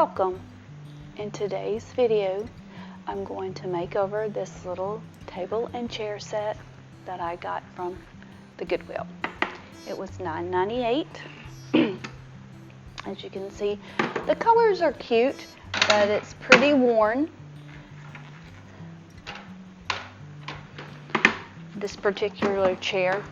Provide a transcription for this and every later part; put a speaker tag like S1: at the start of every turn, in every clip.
S1: Welcome! In today's video, I'm going to make over this little table and chair set that I got from the Goodwill. It was $9.98. As you can see, the colors are cute, but it's pretty worn. This particular chair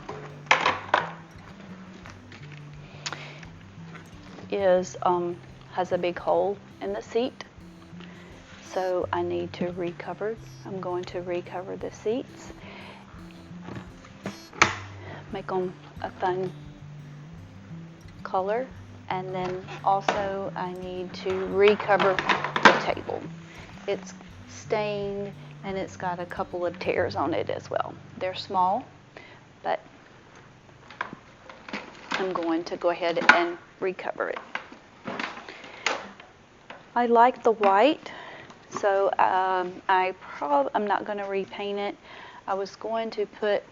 S1: has a big hole in the seat, so I need to recover. I'm going to recover the seats, make them a fun color, and then also I need to recover the table. It's stained and it's got a couple of tears on it as well. They're small, but I'm going to go ahead and recover it. I like the white, so I'm not going to repaint it. I was going to put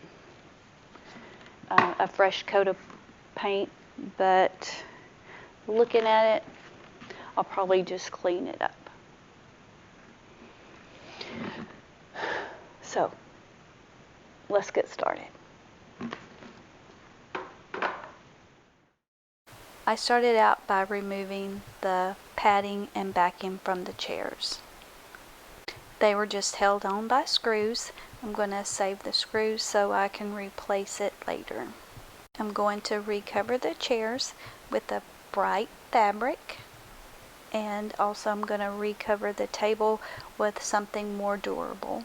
S1: a fresh coat of paint, but looking at it, I'll probably just clean it up. So let's get started. I started out by removing the padding and backing from the chairs. They were just held on by screws. I'm going to save the screws so I can replace it later. I'm going to recover the chairs with a bright fabric, and also I'm going to recover the table with something more durable.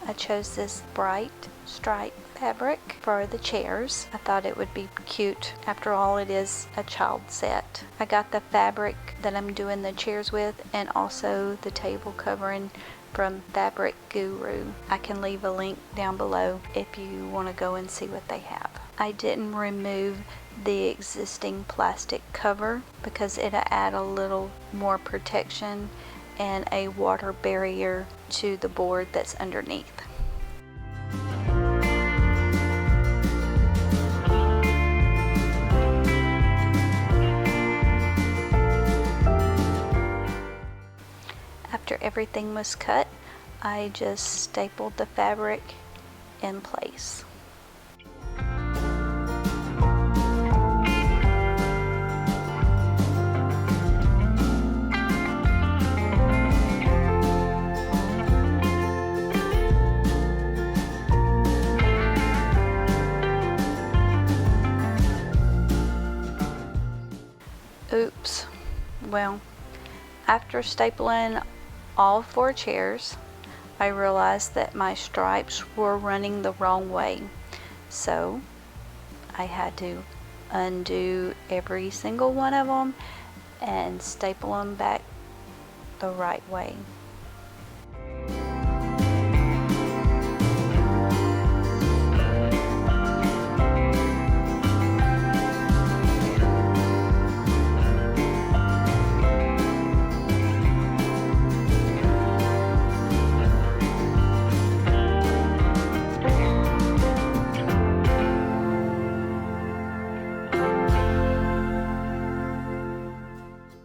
S1: I chose this bright stripe fabric for the chairs. I thought it would be cute. After all, it is a child set. I got the fabric that I'm doing the chairs with, and also the table covering from Fabric Guru. I can leave a link down below if you want to go and see what they have. I didn't remove the existing plastic cover because it'll add a little more protection and a water barrier to the board that's underneath. After everything was cut, I just stapled the fabric in place. Oops. Well, after stapling all 4 chairs, I realized that my stripes were running the wrong way. So I had to undo every single one of them and staple them back the right way.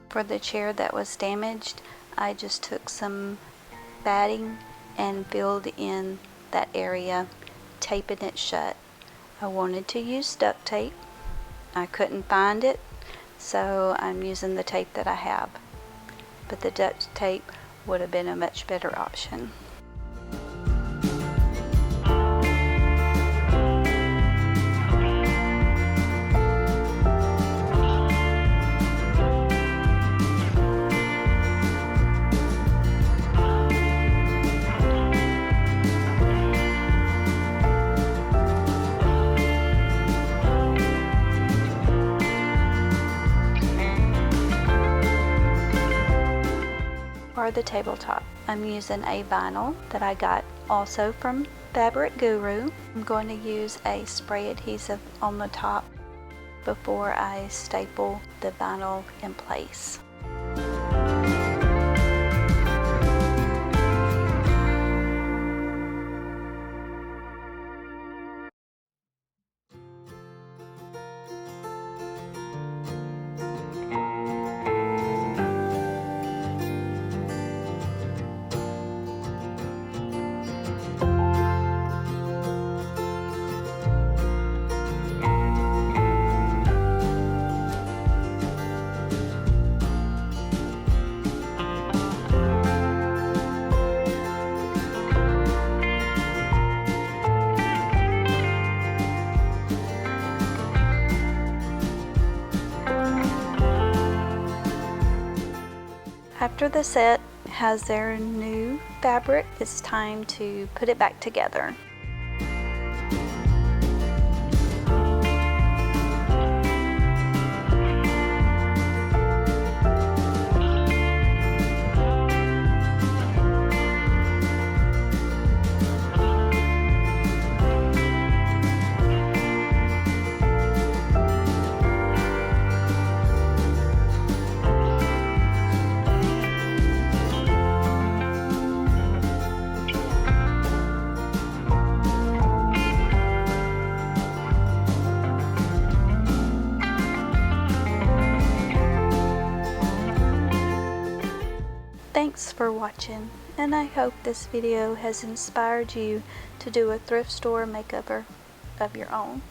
S1: For the chair that was damaged, I just took some batting and filled in that area, taping it shut. I wanted to use duct tape. I couldn't find it, so I'm using the tape that I have. But the duct tape would have been a much better option. For the tabletop, I'm using a vinyl that I got also from fabric guru. I'm going to use a spray adhesive on the top before I staple the vinyl in place. After the set has their new fabric, it's time to put it back together. Thanks for watching, and I hope this video has inspired you to do a thrift store makeover of your own.